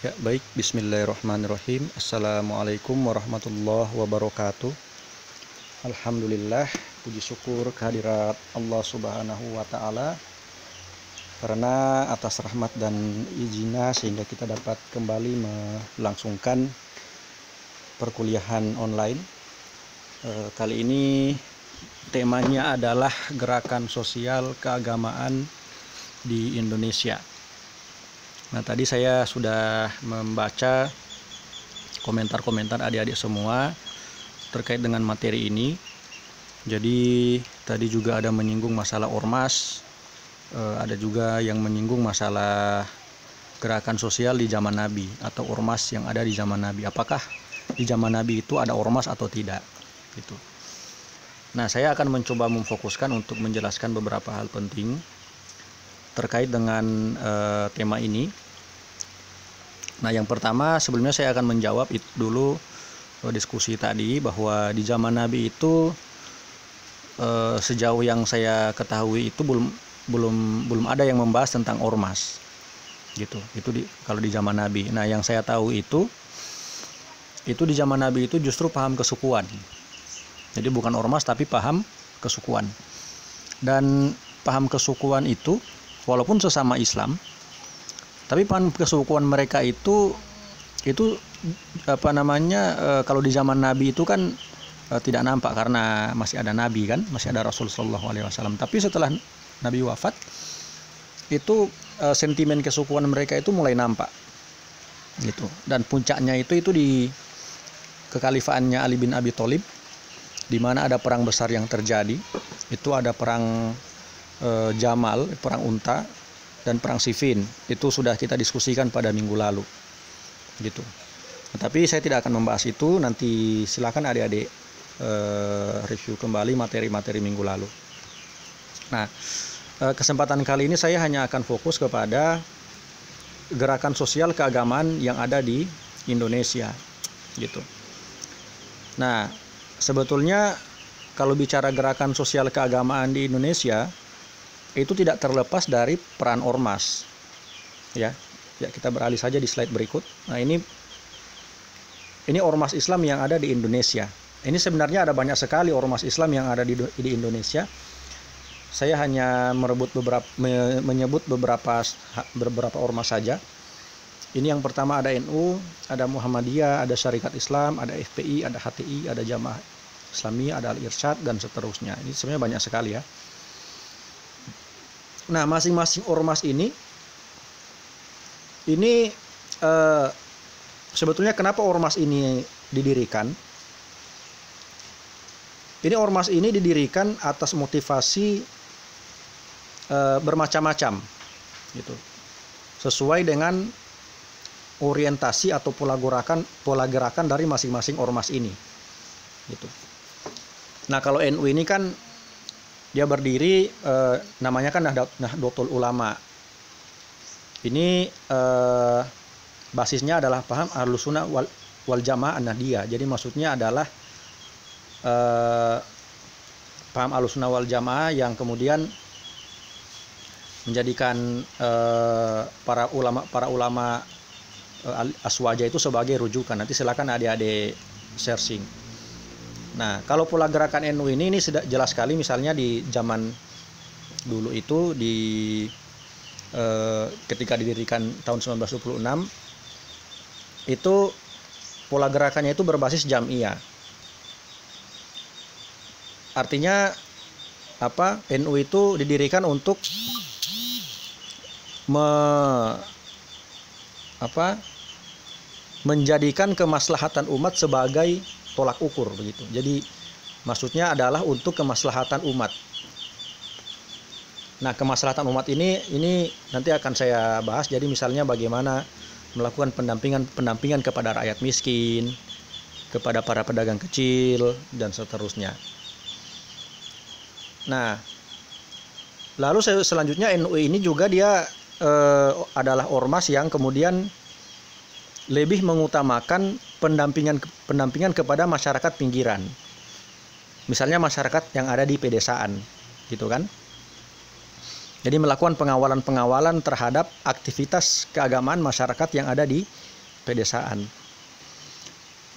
Ya, baik. Bismillahirrahmanirrahim. Assalamualaikum warahmatullahi wabarakatuh. Alhamdulillah, puji syukur kehadirat Allah Subhanahu wa Ta'ala, karena atas rahmat dan izinnya sehingga kita dapat kembali melangsungkan perkuliahan online. Kali ini temanya adalah gerakan sosial keagamaan di Indonesia. Nah, tadi saya sudah membaca komentar-komentar adik-adik semua terkait dengan materi ini. Jadi tadi juga ada menyinggung masalah ormas, ada juga yang menyinggung masalah gerakan sosial di zaman Nabi atau ormas yang ada di zaman Nabi. Apakah di zaman Nabi itu ada ormas atau tidak? Gitu. Nah, saya akan mencoba memfokuskan untuk menjelaskan beberapa hal penting terkait dengan tema ini. Nah, yang pertama sebelumnya saya akan menjawab dulu diskusi tadi bahwa di zaman Nabi itu sejauh yang saya ketahui itu belum ada yang membahas tentang ormas, gitu. Kalau di zaman Nabi. Nah, yang saya tahu itu di zaman Nabi itu justru paham kesukuan. Jadi bukan ormas tapi paham kesukuan. Dan paham kesukuan itu walaupun sesama Islam, tapi paham kesukuan mereka itu kalau di zaman Nabi itu kan tidak nampak karena masih ada Nabi kan, masih ada Rasul Shallallahu Alaihi Wasallam. Tapi setelah Nabi wafat, itu sentimen kesukuan mereka itu mulai nampak, gitu. Dan puncaknya itu di kekhalifaannya Ali bin Abi Thalib, di mana ada perang besar yang terjadi. Itu ada perang Jamal, perang Unta, dan perang Siffin. Itu sudah kita diskusikan pada minggu lalu, gitu. Tapi saya tidak akan membahas itu. Nanti silakan adik-adik review kembali materi-materi minggu lalu. Nah, kesempatan kali ini saya hanya akan fokus kepada gerakan sosial keagamaan yang ada di Indonesia, gitu. Nah, sebetulnya kalau bicara gerakan sosial keagamaan di Indonesia, itu tidak terlepas dari peran ormas. Ya, kita beralih saja di slide berikut. Nah, ini ormas Islam yang ada di Indonesia. Ini sebenarnya ada banyak sekali ormas Islam yang ada di Indonesia. Saya hanya menyebut beberapa ormas saja. Ini yang pertama ada NU, ada Muhammadiyah, ada Syarikat Islam, ada FPI, ada HTI, ada Jamaah Islamiyah, ada Al-Irsyad, dan seterusnya. Ini sebenarnya banyak sekali ya. Nah, masing-masing ormas ini sebetulnya kenapa ormas ini didirikan? Ini ormas ini didirikan atas motivasi bermacam-macam, gitu. Sesuai dengan orientasi atau pola gerakan dari masing-masing ormas ini, gitu. Nah, kalau NU ini kan dia berdiri namanya kan Nahdlatul Ulama. Ini basisnya adalah paham Ahlussunnah wal Jamaah An-Nahdliyah. Jadi maksudnya adalah paham Ahlussunnah wal Jamaah yang kemudian menjadikan para ulama Aswaja itu sebagai rujukan. Nanti silakan adik-adik searching. Nah, kalau pola gerakan NU ini sudah jelas sekali. Misalnya di zaman dulu itu ketika didirikan tahun 1926, itu pola gerakannya itu berbasis Jam'iyah. Artinya NU itu didirikan untuk menjadikan kemaslahatan umat sebagai tolak ukur, begitu. Jadi maksudnya adalah untuk kemaslahatan umat. Nah, kemaslahatan umat ini nanti akan saya bahas. Jadi misalnya bagaimana melakukan pendampingan kepada rakyat miskin, kepada para pedagang kecil, dan seterusnya. Nah, lalu selanjutnya NU ini juga dia adalah ormas yang kemudian lebih mengutamakan pendampingan kepada masyarakat pinggiran. Misalnya masyarakat yang ada di pedesaan, gitu kan. Jadi melakukan pengawalan-pengawalan terhadap aktivitas keagamaan masyarakat yang ada di pedesaan.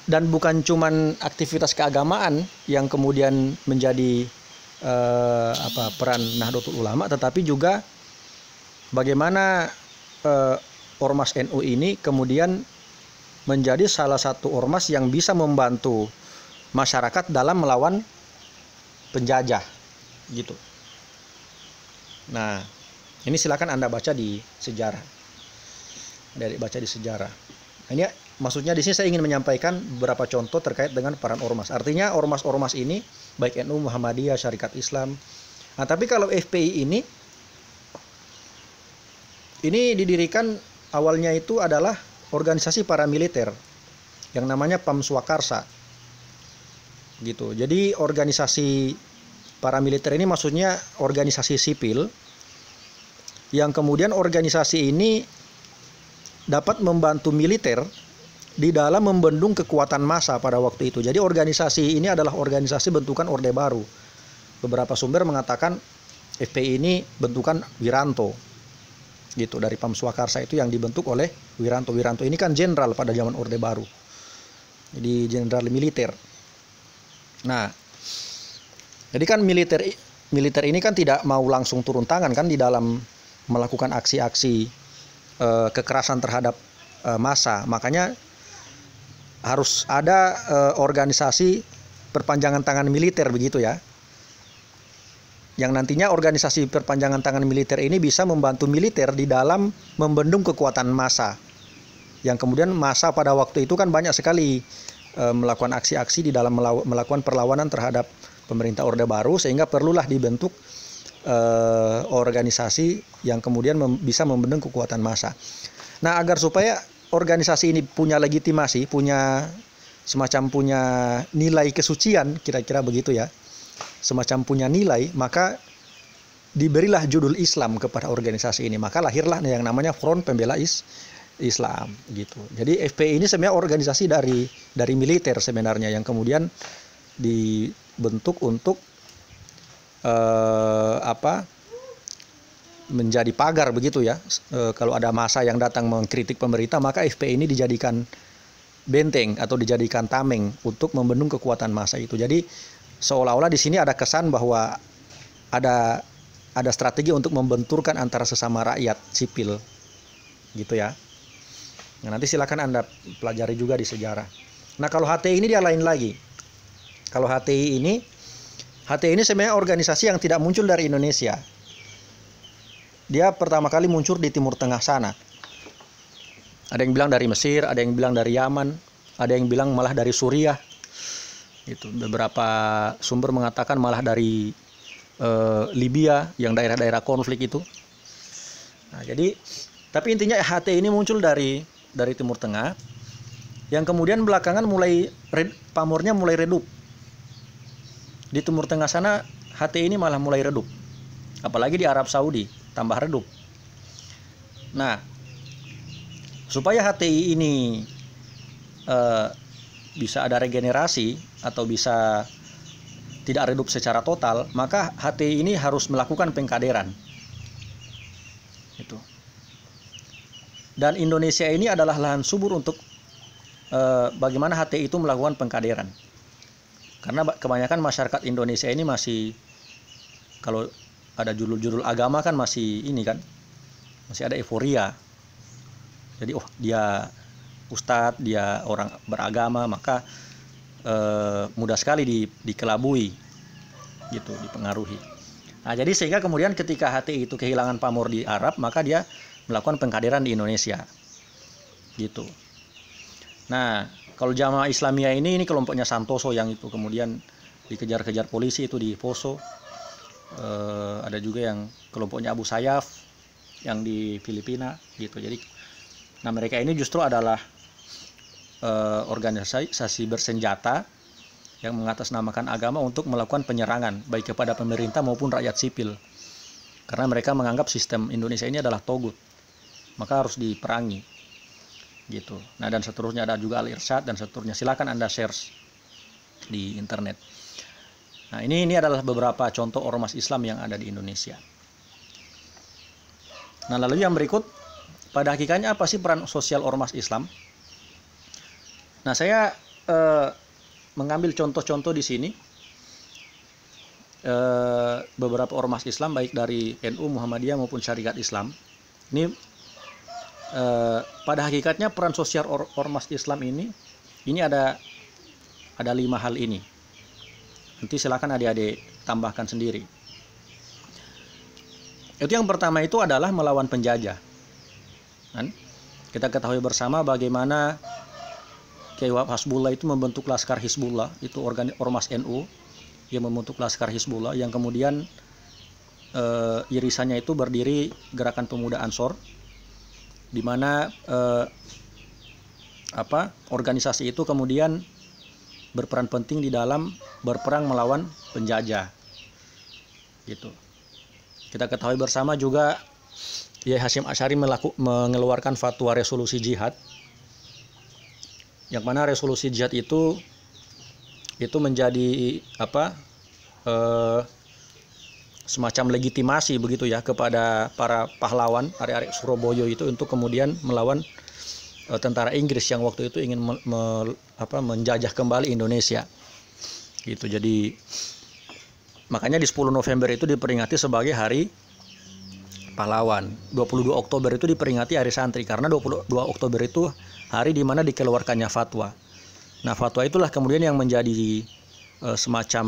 Dan bukan cuman aktivitas keagamaan yang kemudian menjadi peran Nahdlatul Ulama, tetapi juga bagaimana ormas NU ini kemudian menjadi salah satu ormas yang bisa membantu masyarakat dalam melawan penjajah gitu. Nah, ini silakan Anda baca di sejarah. Baca di sejarah. Nah, ini maksudnya di sini saya ingin menyampaikan beberapa contoh terkait dengan peran ormas. Artinya ormas-ormas ini baik NU, Muhammadiyah, Syarikat Islam. Nah, tapi kalau FPI ini didirikan awalnya itu adalah organisasi paramiliter yang namanya PAM Swakarsa. Gitu. Jadi organisasi paramiliter ini maksudnya organisasi sipil yang kemudian organisasi ini dapat membantu militer di dalam membendung kekuatan massa pada waktu itu. Jadi organisasi ini adalah organisasi bentukan Orde Baru. Beberapa sumber mengatakan FPI ini bentukan Wiranto. Gitu, dari PAM Swakarsa itu yang dibentuk oleh Wiranto. Wiranto ini kan jenderal pada zaman Orde Baru. Jadi jenderal militer. Nah, jadi kan militer ini kan tidak mau langsung turun tangan kan di dalam melakukan aksi-aksi kekerasan terhadap massa. Makanya harus ada organisasi perpanjangan tangan militer begitu ya. Yang nantinya organisasi perpanjangan tangan militer ini bisa membantu militer di dalam membendung kekuatan massa. Yang kemudian massa pada waktu itu kan banyak sekali melakukan aksi-aksi di dalam melakukan perlawanan terhadap pemerintah Orde Baru, sehingga perlulah dibentuk organisasi yang kemudian bisa membendung kekuatan massa. Nah, agar supaya organisasi ini punya legitimasi, punya nilai kesucian, kira-kira begitu ya, semacam punya nilai, maka diberilah judul Islam kepada organisasi ini. Maka lahirlah yang namanya Front Pembela Islam gitu. Jadi FPI ini sebenarnya organisasi dari militer sebenarnya yang kemudian dibentuk untuk menjadi pagar begitu ya. Kalau ada massa yang datang mengkritik pemerintah, maka FPI ini dijadikan benteng atau dijadikan tameng untuk membendung kekuatan massa itu. Jadi seolah-olah di sini ada kesan bahwa ada strategi untuk membenturkan antara sesama rakyat sipil gitu ya. Nah, nanti silakan Anda pelajari juga di sejarah. Nah, kalau HTI ini dia lain lagi. Kalau HTI ini sebenarnya organisasi yang tidak muncul dari Indonesia. Dia pertama kali muncul di Timur Tengah sana. Ada yang bilang dari Mesir, ada yang bilang dari Yaman, ada yang bilang malah dari Suriah. Itu beberapa sumber mengatakan malah dari Libya yang daerah-daerah konflik itu. Nah, jadi tapi intinya HTI ini muncul dari Timur Tengah, yang kemudian belakangan pamornya mulai redup. Di Timur Tengah sana HTI ini malah mulai redup, apalagi di Arab Saudi tambah redup. Nah, supaya HTI ini bisa ada regenerasi atau bisa tidak redup secara total, maka HTI ini harus melakukan pengkaderan. Itu. Dan Indonesia ini adalah lahan subur untuk bagaimana HTI itu melakukan pengkaderan. Karena kebanyakan masyarakat Indonesia ini masih, kalau ada judul-judul agama kan masih ada euforia. Jadi dia ustadz, dia orang beragama, maka mudah sekali dikelabui gitu, dipengaruhi. Nah, jadi sehingga kemudian ketika HTI itu kehilangan pamor di Arab, maka dia melakukan pengkaderan di Indonesia gitu. Nah, kalau Jamaah Islamiyah ini kelompoknya Santoso yang itu kemudian dikejar-kejar polisi itu di Poso. Ada juga yang kelompoknya Abu Sayyaf yang di Filipina gitu. Jadi nah, mereka ini justru adalah organisasi bersenjata yang mengatasnamakan agama untuk melakukan penyerangan baik kepada pemerintah maupun rakyat sipil. Karena mereka menganggap sistem Indonesia ini adalah togut, maka harus diperangi gitu. Nah, dan seterusnya ada juga Al-Irsyad dan seterusnya. Silakan Anda share di internet. Nah, ini adalah beberapa contoh ormas Islam yang ada di Indonesia. Nah, lalu yang berikut, pada hakikatnya apa sih peran sosial ormas Islam? Nah, saya mengambil contoh-contoh di sini beberapa ormas Islam baik dari NU, Muhammadiyah maupun Syarikat Islam. Ini pada hakikatnya peran sosial ormas Islam ini ada 5 hal ini. Nanti silakan adik-adik tambahkan sendiri. Itu yang pertama itu adalah melawan penjajah. Kan? Kita ketahui bersama bagaimana Kiai Hasbullah itu membentuk Laskar Hizbullah, itu ormas NU yang membentuk Laskar Hizbullah, yang kemudian irisannya itu berdiri Gerakan Pemuda Ansor, di mana organisasi itu kemudian berperan penting di dalam berperang melawan penjajah. Gitu. Kita ketahui bersama juga Kiai Hasyim Asy'ari mengeluarkan fatwa resolusi jihad, yang mana resolusi jihad itu menjadi semacam legitimasi begitu ya kepada para pahlawan arek-arek Surabaya itu untuk kemudian melawan tentara Inggris yang waktu itu ingin menjajah kembali Indonesia. Gitu. Jadi makanya di 10 November itu diperingati sebagai Hari Pahlawan. 22 Oktober itu diperingati Hari Santri karena 22 Oktober itu hari di mana dikeluarkannya fatwa. Nah, fatwa itulah kemudian yang menjadi semacam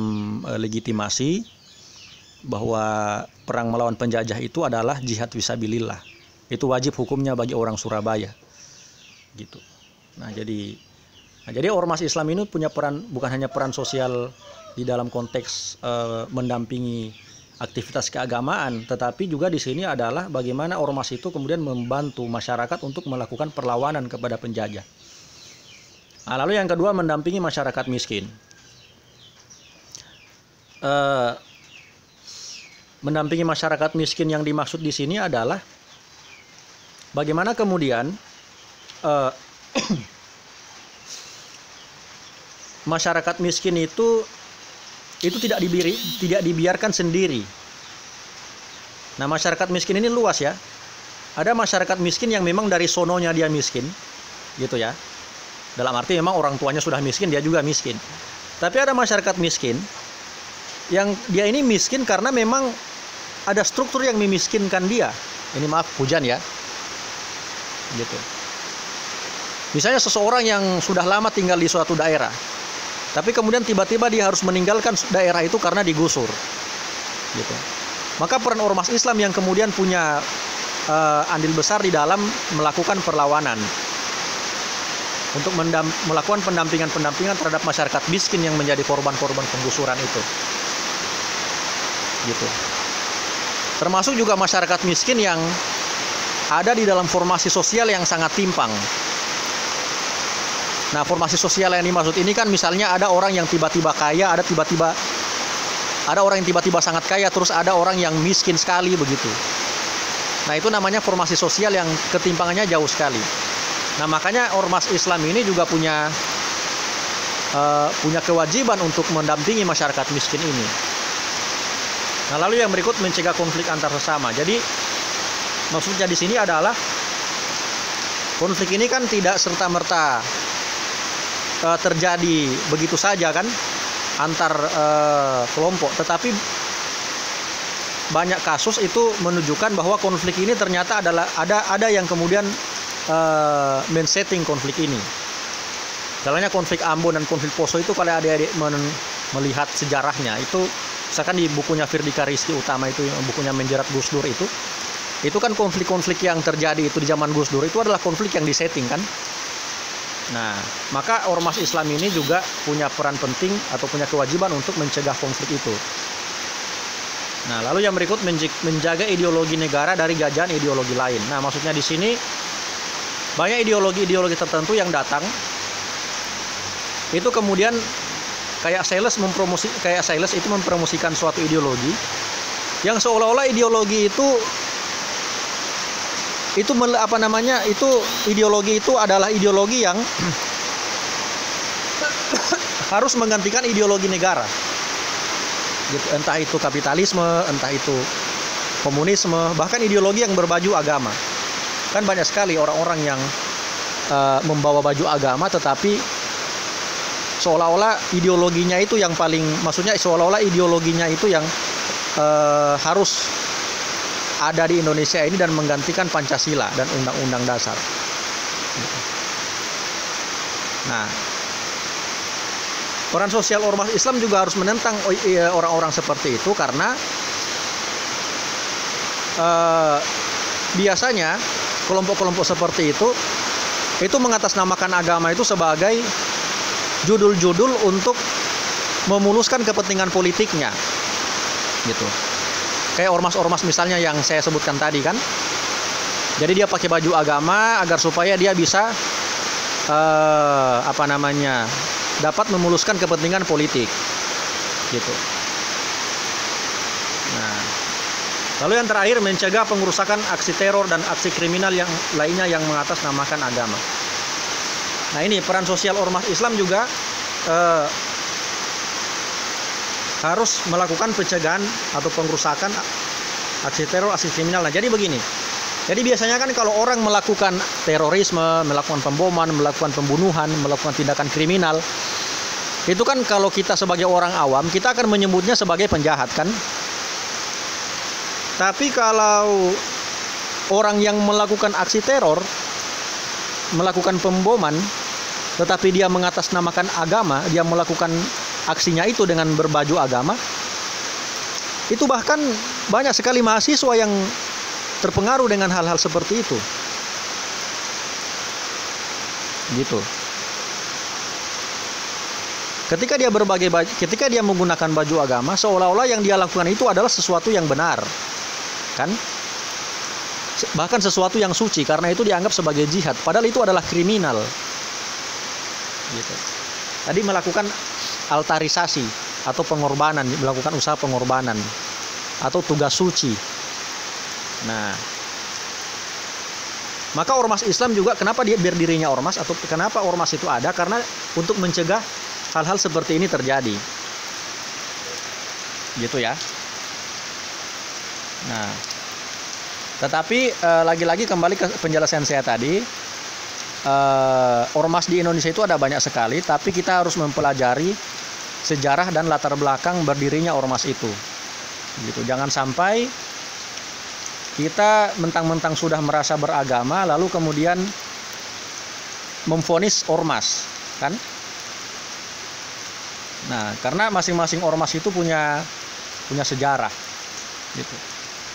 legitimasi bahwa perang melawan penjajah itu adalah jihad fisabilillah. Itu wajib hukumnya bagi orang Surabaya. Gitu. Nah, jadi ormas Islam ini punya peran, bukan hanya peran sosial di dalam konteks mendampingi aktivitas keagamaan, tetapi juga di sini adalah bagaimana ormas itu kemudian membantu masyarakat untuk melakukan perlawanan kepada penjajah. Nah, lalu yang kedua, mendampingi masyarakat miskin. Mendampingi masyarakat miskin yang dimaksud di sini adalah bagaimana kemudian masyarakat miskin itu tidak dibiarkan sendiri. Nah, masyarakat miskin ini luas ya. Ada masyarakat miskin yang memang dari sononya dia miskin, gitu ya. Dalam arti memang orang tuanya sudah miskin, dia juga miskin. Tapi ada masyarakat miskin yang dia ini miskin karena memang ada struktur yang memiskinkan dia. Ini maaf, hujan ya. Gitu. Misalnya seseorang yang sudah lama tinggal di suatu daerah, tapi kemudian tiba-tiba dia harus meninggalkan daerah itu karena digusur. Gitu. Maka peran ormas Islam yang kemudian punya andil besar di dalam melakukan perlawanan untuk melakukan pendampingan terhadap masyarakat miskin yang menjadi korban-korban penggusuran itu. Gitu. Termasuk juga masyarakat miskin yang ada di dalam formasi sosial yang sangat timpang. Nah, formasi sosial yang dimaksud ini kan misalnya ada orang yang tiba-tiba kaya, ada orang yang tiba-tiba sangat kaya, terus ada orang yang miskin sekali begitu. Nah, itu namanya formasi sosial yang ketimpangannya jauh sekali. Nah, makanya ormas Islam ini juga punya kewajiban untuk mendampingi masyarakat miskin ini. Nah, lalu yang berikut, mencegah konflik antar sesama. Jadi maksudnya di sini adalah konflik ini kan tidak serta-merta terjadi begitu saja kan antar kelompok, tetapi banyak kasus itu menunjukkan bahwa konflik ini ternyata adalah ada yang kemudian men-setting konflik ini. Misalnya konflik Ambon dan konflik Poso itu, kalau adik-adik melihat sejarahnya itu, misalkan di bukunya Firdika Rizky Utama itu, bukunya Menjerat Gus Dur itu kan konflik-konflik yang terjadi itu di zaman Gus Dur itu adalah konflik yang disetting kan. Nah, maka ormas Islam ini juga punya peran penting atau punya kewajiban untuk mencegah konflik itu. Nah, lalu yang berikut, menjaga ideologi negara dari gajahan ideologi lain. Nah, maksudnya di sini banyak ideologi-ideologi tertentu yang datang itu kemudian kayak sales itu mempromosikan suatu ideologi yang seolah-olah ideologi itu ideologi itu adalah ideologi yang harus menggantikan ideologi negara. Gitu. Entah itu kapitalisme, entah itu komunisme, bahkan ideologi yang berbaju agama. Kan banyak sekali orang-orang yang membawa baju agama tetapi seolah-olah ideologinya itu yang paling, maksudnya seolah-olah ideologinya itu yang harus ada di Indonesia ini dan menggantikan Pancasila dan Undang-Undang Dasar. Nah, peran sosial ormas Islam juga harus menentang orang-orang seperti itu, karena biasanya kelompok-kelompok seperti itu mengatasnamakan agama itu sebagai judul-judul untuk memuluskan kepentingan politiknya, gitu. Kayak ormas-ormas misalnya yang saya sebutkan tadi kan. Jadi dia pakai baju agama agar supaya dia bisa dapat memuluskan kepentingan politik, gitu. Nah, lalu yang terakhir, mencegah pengerusakan aksi teror dan aksi kriminal yang lainnya yang mengatasnamakan agama. Nah, ini peran sosial ormas Islam juga harus melakukan pencegahan atau pengerusakan aksi teror, aksi kriminal. Nah, jadi begini. Jadi biasanya kan kalau orang melakukan terorisme, melakukan pemboman, melakukan pembunuhan, melakukan tindakan kriminal, itu kan kalau kita sebagai orang awam, kita akan menyebutnya sebagai penjahat kan. Tapi kalau orang yang melakukan aksi teror, melakukan pemboman, tetapi dia mengatasnamakan agama, dia melakukan aksinya itu dengan berbaju agama, itu bahkan banyak sekali mahasiswa yang terpengaruh dengan hal-hal seperti itu, gitu. Ketika dia menggunakan baju agama, seolah-olah yang dia lakukan itu adalah sesuatu yang benar, kan? Bahkan sesuatu yang suci, karena itu dianggap sebagai jihad, padahal itu adalah kriminal, gitu. Tadi melakukan altarisasi atau pengorbanan, melakukan usaha pengorbanan atau tugas suci. Nah, maka ormas Islam juga, kenapa dia berdirinya ormas atau kenapa ormas itu ada? Karena untuk mencegah hal-hal seperti ini terjadi, gitu ya. Nah, tetapi lagi-lagi kembali ke penjelasan saya tadi, ormas di Indonesia itu ada banyak sekali, tapi kita harus mempelajari sejarah dan latar belakang berdirinya ormas itu, gitu. Jangan sampai kita mentang-mentang sudah merasa beragama lalu kemudian memvonis ormas, kan? Nah, karena masing-masing ormas itu punya sejarah, gitu.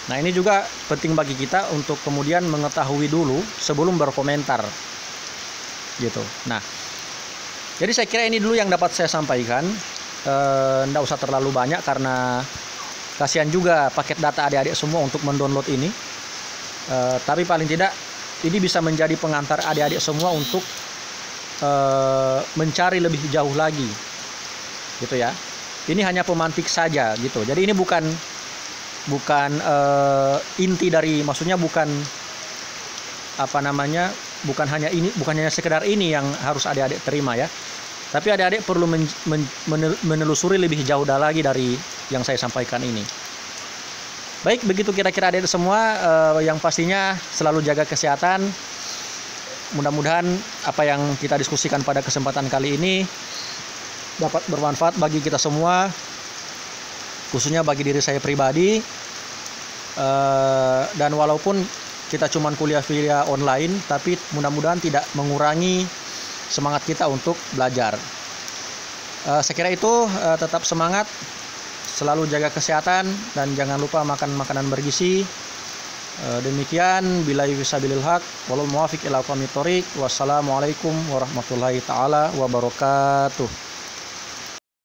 Nah, ini juga penting bagi kita untuk kemudian mengetahui dulu sebelum berkomentar, gitu. Nah, jadi saya kira ini dulu yang dapat saya sampaikan. Nggak usah terlalu banyak karena kasihan juga paket data adik-adik semua untuk mendownload ini. Tapi paling tidak ini bisa menjadi pengantar adik-adik semua untuk mencari lebih jauh lagi, gitu ya. Ini hanya pemantik saja, gitu. Jadi ini bukan inti dari, maksudnya bukan bukan hanya sekedar ini yang harus adik-adik terima ya. Tapi adik-adik perlu menelusuri lebih jauh lagi dari yang saya sampaikan ini. Baik, begitu kira-kira adik-adik semua. Yang pastinya selalu jaga kesehatan. Mudah-mudahan apa yang kita diskusikan pada kesempatan kali ini dapat bermanfaat bagi kita semua, khususnya bagi diri saya pribadi. Dan walaupun kita cuma kuliah via online, tapi mudah-mudahan tidak mengurangi semangat kita untuk belajar. Saya kira itu, tetap semangat, selalu jaga kesehatan, dan jangan lupa makan makanan bergizi. Demikian, billahi fisabilil haq, wallahu muwafiq ila aqwamit thoriq. Wassalamualaikum warahmatullahi taala wabarakatuh.